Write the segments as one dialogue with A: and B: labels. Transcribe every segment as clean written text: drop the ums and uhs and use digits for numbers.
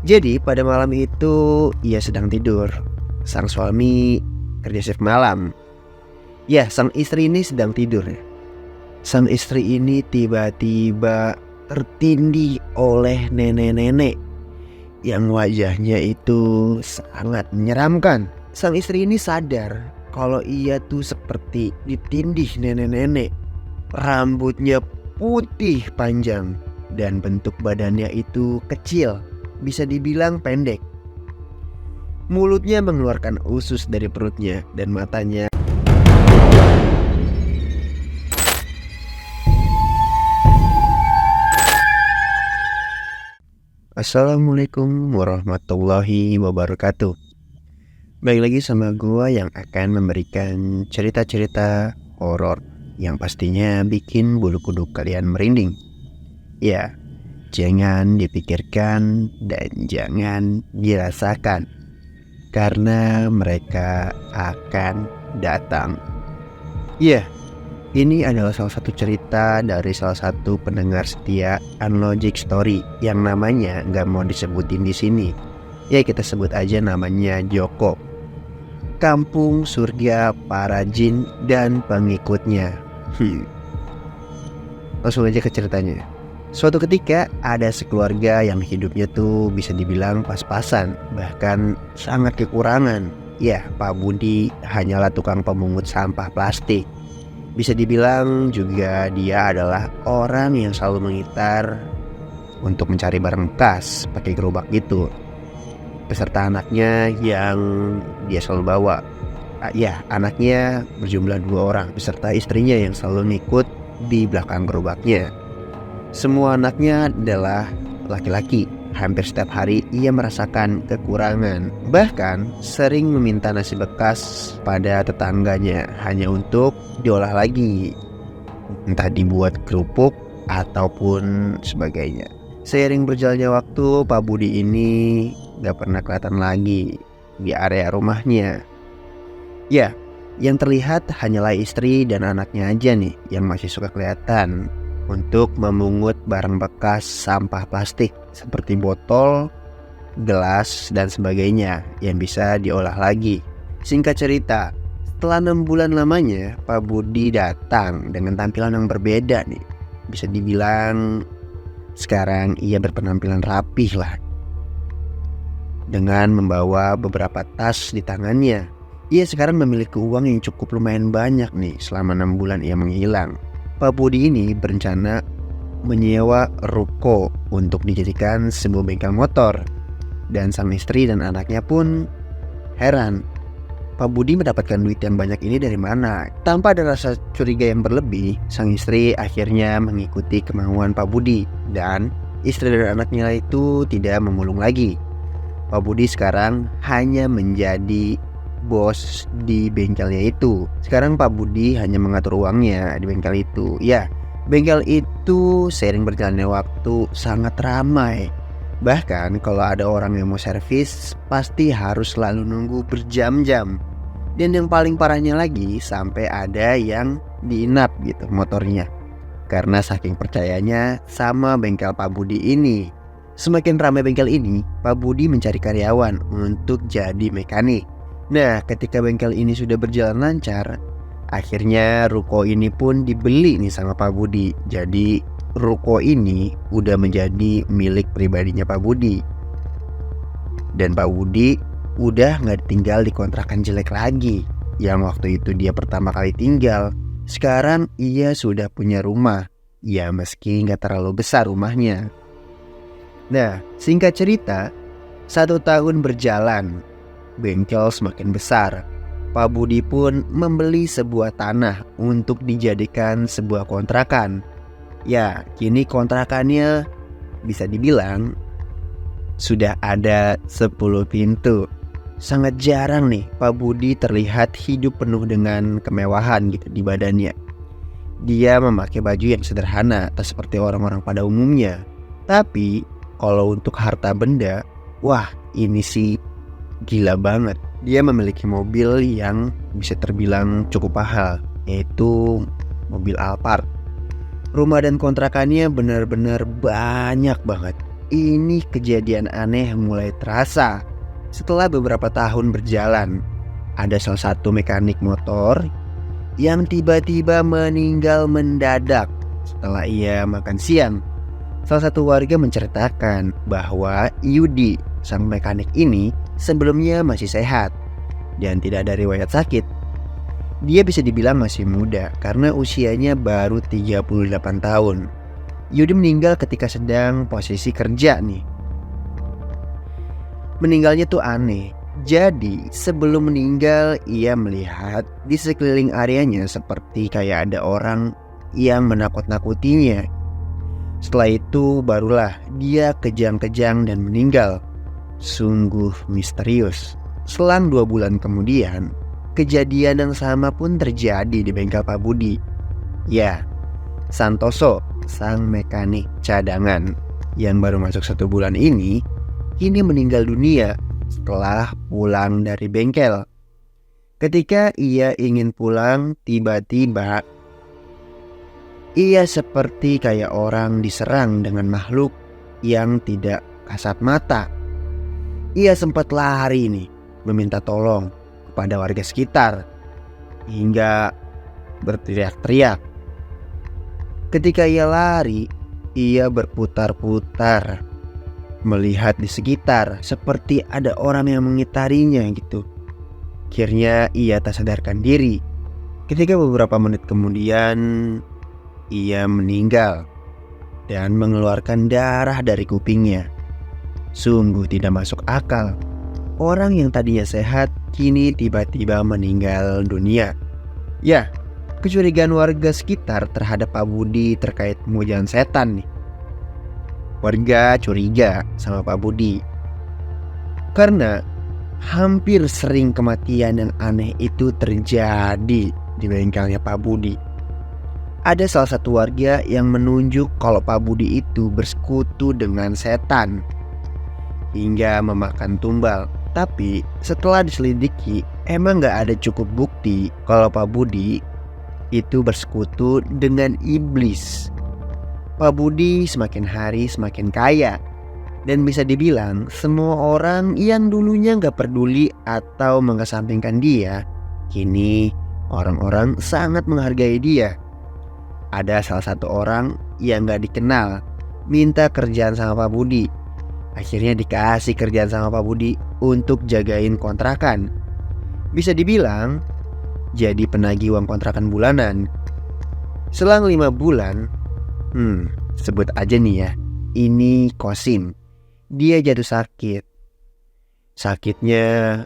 A: Jadi pada malam itu ia sedang tidur. Sang suami kerja shift malam. Ya, sang istri ini sedang tidur ya. Sang istri ini tiba-tiba tertindih oleh nenek-nenek yang wajahnya itu sangat menyeramkan. Sang istri ini sadar kalau ia tuh seperti ditindih nenek-nenek. Rambutnya putih panjang dan bentuk badannya itu kecil, bisa dibilang pendek. Mulutnya mengeluarkan usus dari perutnya dan matanya Assalamualaikum warahmatullahi wabarakatuh. Baik lagi sama gua yang akan memberikan cerita-cerita horor yang pastinya bikin bulu kuduk kalian merinding. Ya, jangan dipikirkan dan jangan dirasakan, karena mereka akan datang. Ya, ini adalah salah satu cerita dari salah satu pendengar setia Unlogic Story yang namanya nggak mau disebutin di sini. Ya, kita sebut aja namanya Joko. Kampung surga para jin dan pengikutnya. Langsung aja ke ceritanya. Suatu ketika ada sekeluarga yang hidupnya tuh bisa dibilang pas-pasan, bahkan sangat kekurangan. Ya, Pak Budi hanyalah tukang pemungut sampah plastik. Bisa dibilang juga dia adalah orang yang selalu mengitar untuk mencari barang bekas pakai gerobak gitu, beserta anaknya yang dia selalu bawa. Ya, anaknya berjumlah 2 orang beserta istrinya yang selalu ngikut di belakang gerobaknya. Semua anaknya adalah laki-laki. Hampir setiap hari ia merasakan kekurangan, bahkan sering meminta nasi bekas pada tetangganya hanya untuk diolah lagi, entah dibuat kerupuk ataupun sebagainya. Seiring berjalannya waktu, Pak Budi ini gak pernah kelihatan lagi di area rumahnya. Ya, yang terlihat hanyalah istri dan anaknya aja nih yang masih suka kelihatan untuk memungut barang bekas sampah plastik seperti botol, gelas, dan sebagainya yang bisa diolah lagi. Singkat cerita, setelah 6 bulan lamanya, Pak Budi datang dengan tampilan yang berbeda nih. Bisa dibilang sekarang ia berpenampilan rapih lah, dengan membawa beberapa tas di tangannya. Ia sekarang memiliki uang yang cukup lumayan banyak nih selama 6 bulan ia menghilang. Pak Budi ini berencana menyewa ruko untuk dijadikan sebuah bengkel motor. Dan sang istri dan anaknya pun heran, Pak Budi mendapatkan duit yang banyak ini dari mana? Tanpa ada rasa curiga yang berlebih, sang istri akhirnya mengikuti kemauan Pak Budi. Dan istri dan anaknya itu tidak memulung lagi. Pak Budi sekarang hanya menjadi bos di bengkelnya itu. Sekarang Pak Budi hanya mengatur uangnya di bengkel itu. Ya, bengkel itu seiring berjalannya waktu sangat ramai. Bahkan kalau ada orang yang mau servis, pasti harus selalu nunggu berjam-jam. Dan yang paling parahnya lagi, sampai ada yang diinap gitu motornya, karena saking percayanya sama bengkel Pak Budi ini. Semakin ramai bengkel ini, Pak Budi mencari karyawan untuk jadi mekanik. Nah, ketika bengkel ini sudah berjalan lancar, akhirnya ruko ini pun dibeli nih sama Pak Budi. Jadi ruko ini udah menjadi milik pribadinya Pak Budi. Dan Pak Budi udah gak tinggal di kontrakan jelek lagi yang waktu itu dia pertama kali tinggal. Sekarang ia sudah punya rumah. Ya, meski gak terlalu besar rumahnya. Nah, singkat cerita, 1 tahun berjalan, bengkel semakin besar. Pak Budi pun membeli sebuah tanah untuk dijadikan sebuah kontrakan. Ya, kini kontrakannya bisa dibilang sudah ada 10 pintu. Sangat jarang nih Pak Budi terlihat hidup penuh dengan kemewahan gitu di badannya. Dia memakai baju yang sederhana, tak seperti orang-orang pada umumnya. Tapi kalau untuk harta benda, wah ini sih gila banget. Dia memiliki mobil yang bisa terbilang cukup mahal, yaitu mobil Alphard. Rumah dan kontrakannya benar-benar banyak banget. ini kejadian aneh mulai terasa. Setelah beberapa tahun berjalan, ada salah satu mekanik motor yang tiba-tiba meninggal mendadak setelah ia makan siang. Salah satu warga menceritakan bahwa Yudi, sang mekanik ini, sebelumnya masih sehat dan tidak ada riwayat sakit. Dia bisa dibilang masih muda karena usianya baru 38 tahun. Yudi meninggal ketika sedang posisi kerja nih. Meninggalnya tuh aneh. Jadi sebelum meninggal ia melihat di sekeliling areanya seperti kayak ada orang yang menakut-nakutinya. Setelah itu barulah dia kejang-kejang dan meninggal. Sungguh misterius. Selang 2 bulan kemudian, kejadian yang sama pun terjadi di bengkel Pak Budi. Ya, Santoso, sang mekanik cadangan yang baru masuk 1 bulan ini, kini meninggal dunia setelah pulang dari bengkel. Ketika ia ingin pulang, tiba-tiba ia seperti kayak orang diserang dengan makhluk yang tidak kasat mata. Ia sempat lari nih, meminta tolong kepada warga sekitar hingga berteriak-teriak. Ketika ia lari, ia berputar-putar melihat di sekitar seperti ada orang yang mengitarinya gitu. Akhirnya ia tak sadarkan diri. Ketika beberapa menit kemudian ia meninggal dan mengeluarkan darah dari kupingnya. Sungguh tidak masuk akal. Orang yang tadinya sehat kini tiba-tiba meninggal dunia. Ya, kecurigaan warga sekitar terhadap Pak Budi terkait pemujaan setan nih. Warga curiga sama Pak Budi karena hampir sering kematian yang aneh itu terjadi di bengkelnya Pak Budi. Ada salah satu warga yang menunjuk kalau Pak Budi itu bersekutu dengan setan hingga memakan tumbal. Tapi setelah diselidiki, emang gak ada cukup bukti kalau Pak Budi itu bersekutu dengan iblis. Pak Budi semakin hari semakin kaya, dan bisa dibilang semua orang yang dulunya gak peduli atau mengesampingkan dia, kini orang-orang sangat menghargai dia. Ada salah satu orang yang gak dikenal minta kerjaan sama Pak Budi. Akhirnya dikasih kerjaan sama Pak Budi untuk jagain kontrakan. Bisa dibilang jadi penagih uang kontrakan bulanan. Selang 5 bulan, sebut aja nih ya, ini Kosim. Dia jatuh sakit. Sakitnya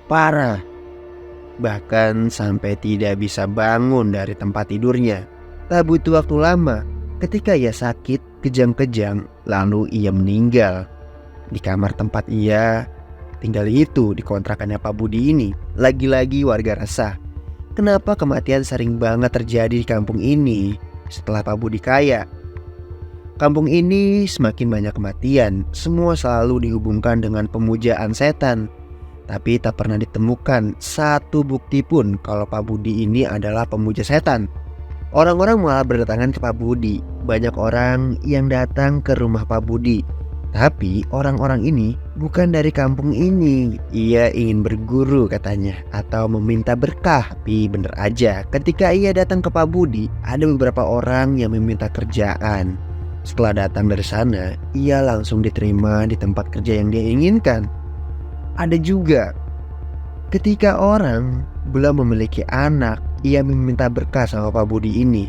A: parah, bahkan sampai tidak bisa bangun dari tempat tidurnya. Tak butuh waktu lama, ketika ia sakit kejang-kejang, lalu ia meninggal di kamar tempat ia tinggal itu, di kontrakannya Pak Budi ini. Lagi-lagi warga resah, kenapa kematian sering banget terjadi di kampung ini setelah Pak Budi kaya. Kampung ini semakin banyak kematian, semua selalu dihubungkan dengan pemujaan setan. Tapi tak pernah ditemukan satu bukti pun kalau Pak Budi ini adalah pemuja setan. Orang-orang malah berdatangan ke Pak Budi. Banyak orang yang datang ke rumah Pak Budi. Tapi orang-orang ini bukan dari kampung ini. Ia ingin berguru katanya, atau meminta berkah. Tapi bener aja, ketika ia datang ke Pak Budi, ada beberapa orang yang meminta kerjaan. Setelah datang dari sana, ia langsung diterima di tempat kerja yang dia inginkan. Ada juga ketika orang belum memiliki anak, ia meminta berkah sama Pak Budi ini,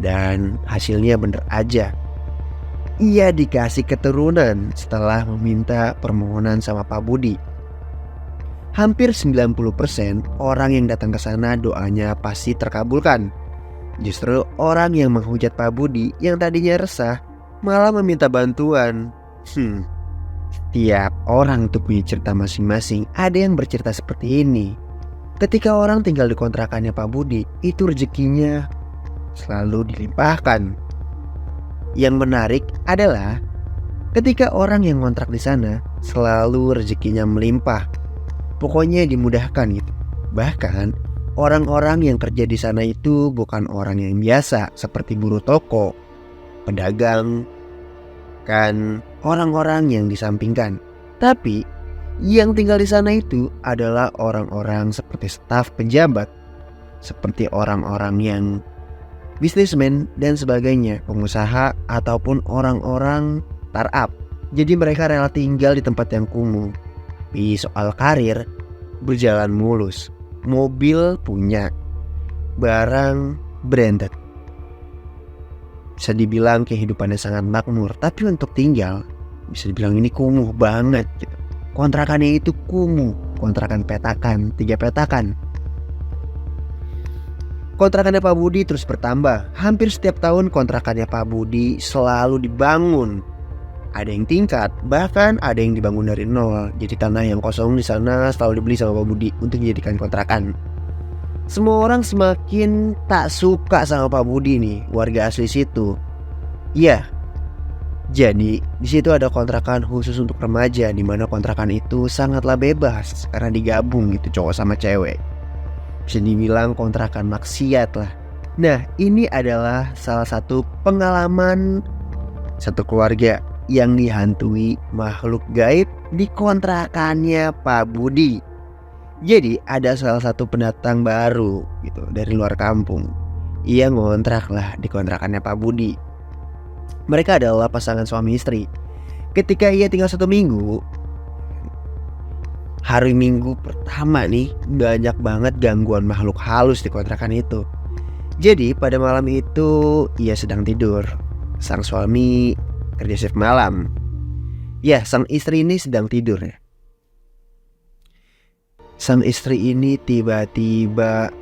A: dan hasilnya bener aja. Ia dikasih keturunan setelah meminta permohonan sama Pak Budi. Hampir 90% orang yang datang ke sana doanya pasti terkabulkan. Justru orang yang menghujat Pak Budi yang tadinya resah malah meminta bantuan. Tiap orang tuh punya cerita masing-masing. Ada yang bercerita seperti ini. Ketika orang tinggal di kontrakannya Pak Budi, itu rezekinya selalu dilimpahkan. Yang menarik adalah ketika orang yang ngontrak di sana selalu rezekinya melimpah. Pokoknya dimudahkan gitu. Bahkan orang-orang yang kerja di sana itu bukan orang yang biasa seperti buruh toko, pedagang, kan orang-orang yang disampingkan. Tapi yang tinggal di sana itu adalah orang-orang seperti staf pejabat, seperti orang-orang yang bisnismen dan sebagainya, pengusaha ataupun orang-orang startup. Jadi mereka rela tinggal di tempat yang kumuh. Tapi soal karir berjalan mulus. Mobil punya, barang branded. Bisa dibilang kehidupannya sangat makmur, tapi untuk tinggal bisa dibilang ini kumuh banget gitu. Kontrakannya itu kumuh, kontrakan petakan, 3 petakan. Kontrakannya Pak Budi terus bertambah. Hampir setiap tahun kontrakannya Pak Budi selalu dibangun. Ada yang tingkat, bahkan ada yang dibangun dari nol. Jadi tanah yang kosong di sana selalu dibeli sama Pak Budi untuk dijadikan kontrakan. Semua orang semakin tak suka sama Pak Budi nih, warga asli situ. Iya. Jadi di situ ada kontrakan khusus untuk remaja, di mana kontrakan itu sangatlah bebas karena digabung gitu cowok sama cewek. Bisa dibilang kontrakan maksiat lah. Nah, ini adalah salah satu pengalaman satu keluarga yang dihantui makhluk gaib di kontrakannya Pak Budi. Jadi ada salah satu pendatang baru gitu dari luar kampung. Ia ngontrak lah di kontrakannya Pak Budi. Mereka adalah pasangan suami istri. Ketika ia tinggal 1 minggu, hari Minggu pertama nih banyak banget gangguan makhluk halus di kontrakan itu. Jadi pada malam itu ia sedang tidur. Sang suami kerja shift malam. Ya, sang istri ini sedang tidur ya. Sang istri ini tiba-tiba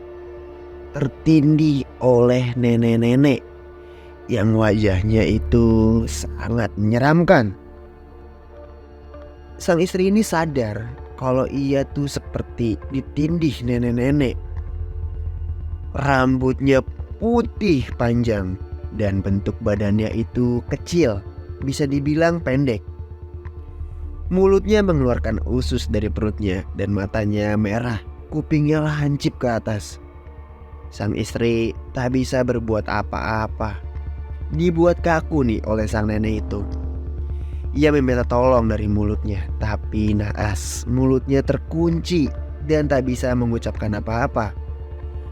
A: tertindih oleh nenek-nenek yang wajahnya itu sangat menyeramkan. Sang istri ini sadar kalau ia tuh seperti ditindih nenek-nenek. Rambutnya putih panjang dan bentuk badannya itu kecil, bisa dibilang pendek. Mulutnya mengeluarkan usus dari perutnya dan matanya merah, kupingnya lancip ke atas. Sang istri tak bisa berbuat apa-apa. Dibuat kaku nih oleh sang nenek itu. Ia meminta tolong dari mulutnya, tapi naas, mulutnya terkunci dan tak bisa mengucapkan apa-apa.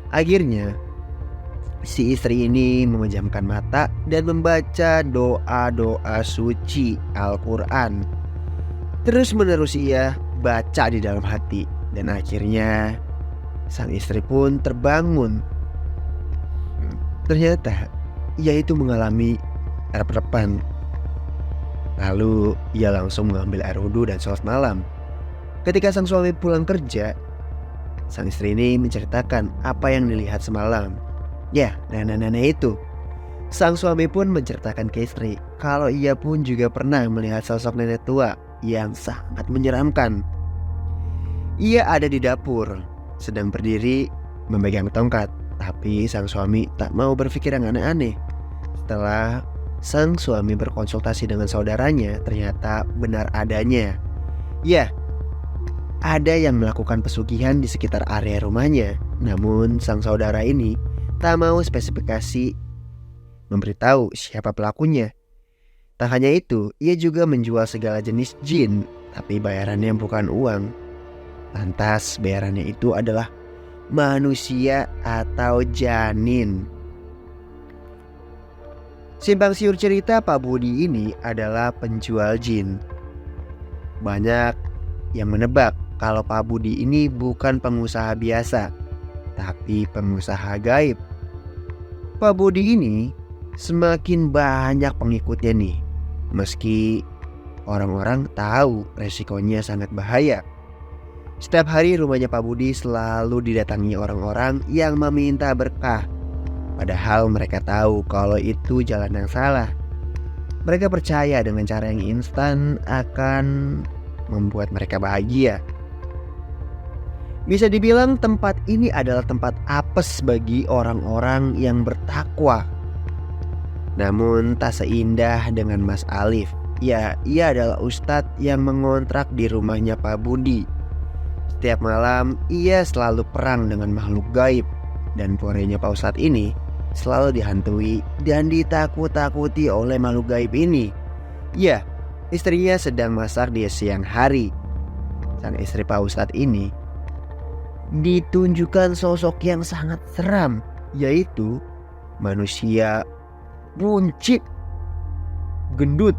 A: Akhirnya si istri ini memejamkan mata dan membaca doa-doa suci Al-Quran. Terus menerus ia baca di dalam hati. Dan akhirnya sang istri pun terbangun. Ternyata ia itu mengalami rep-repan. Lalu ia langsung mengambil air wudhu dan sholat malam. Ketika sang suami pulang kerja, sang istri ini menceritakan apa yang dilihat semalam. Ya, nenek-nenek itu. Sang suami pun menceritakan ke istri kalau ia pun juga pernah melihat sosok nenek tua yang sangat menyeramkan. Ia ada di dapur, sedang berdiri memegang tongkat. Tapi sang suami tak mau berpikir yang aneh-aneh. Setelah sang suami berkonsultasi dengan saudaranya, ternyata benar adanya. Ya, ada yang melakukan pesugihan di sekitar area rumahnya. Namun sang saudara ini tak mau spesifikasi memberitahu siapa pelakunya. Tak hanya itu, ia juga menjual segala jenis jin, tapi bayarannya bukan uang. Lantas bayarannya itu adalah manusia atau janin. Simpang siur cerita Pak Budi ini adalah penjual jin. Banyak yang menebak kalau Pak Budi ini bukan pengusaha biasa, tapi pengusaha gaib. Pak Budi ini semakin banyak pengikutnya nih, meski orang-orang tahu resikonya sangat bahaya. Setiap hari rumahnya Pak Budi selalu didatangi orang-orang yang meminta berkah. Padahal mereka tahu kalau itu jalan yang salah. Mereka percaya dengan cara yang instan akan membuat mereka bahagia. Bisa dibilang tempat ini adalah tempat apes bagi orang-orang yang bertakwa. Namun tak seindah dengan Mas Alif. Ya, ia adalah ustadz yang mengontrak di rumahnya Pak Budi. Setiap malam ia selalu perang dengan makhluk gaib. Dan porenya Pak Ustadz ini selalu dihantui dan ditakut-takuti oleh makhluk gaib ini. Ya, Istrinya sedang masak di siang hari. Sang istri Pak Ustadz ini ditunjukkan sosok yang sangat seram, yaitu manusia buncit, gendut,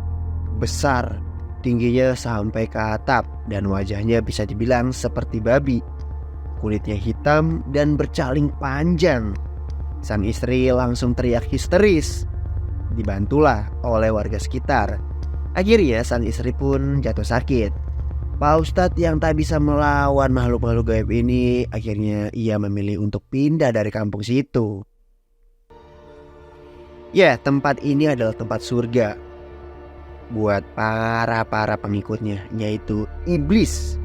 A: besar, tingginya sampai ke atap, dan wajahnya bisa dibilang seperti babi. Kulitnya hitam dan bercaling panjang. Sang istri langsung teriak histeris, dibantulah oleh warga sekitar. Akhirnya sang istri pun jatuh sakit. Pak Ustadz yang tak bisa melawan makhluk-makhluk gaib ini, akhirnya ia memilih untuk pindah dari kampung situ. Ya, tempat ini adalah tempat surga buat para pengikutnya, yaitu iblis.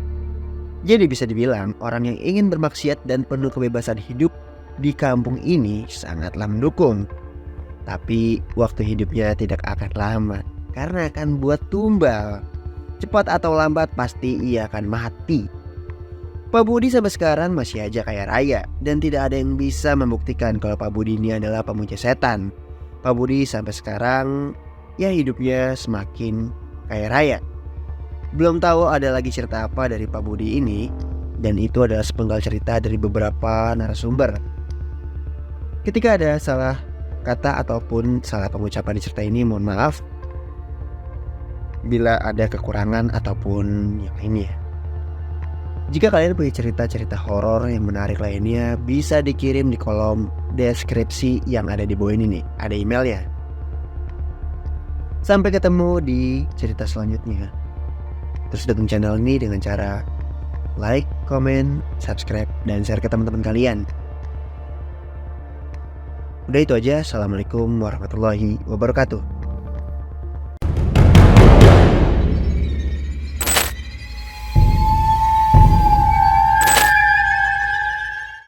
A: Jadi bisa dibilang orang yang ingin bermaksiat dan penuh kebebasan hidup di kampung ini sangatlah mendukung. Tapi waktu hidupnya tidak akan lama, karena akan buat tumbal. Cepat atau lambat pasti ia akan mati. Pak Budi sampai sekarang masih aja kaya raya, dan tidak ada yang bisa membuktikan kalau Pak Budi ini adalah pemuja setan. Pak Budi sampai sekarang ya hidupnya semakin kaya raya. Belum tahu ada lagi cerita apa dari Pak Budi ini, dan itu adalah sepenggal cerita dari beberapa narasumber. Ketika ada salah kata ataupun salah pengucapan di cerita ini, mohon maaf bila ada kekurangan ataupun yang lainnya. Jika kalian punya cerita-cerita horor yang menarik lainnya, bisa dikirim di kolom deskripsi yang ada di bawah ini nih. Ada emailnya. Sampai ketemu di cerita selanjutnya. Terus dukung channel ini dengan cara like, comment, subscribe, dan share ke teman-teman kalian. Udah itu aja. Assalamualaikum warahmatullahi wabarakatuh.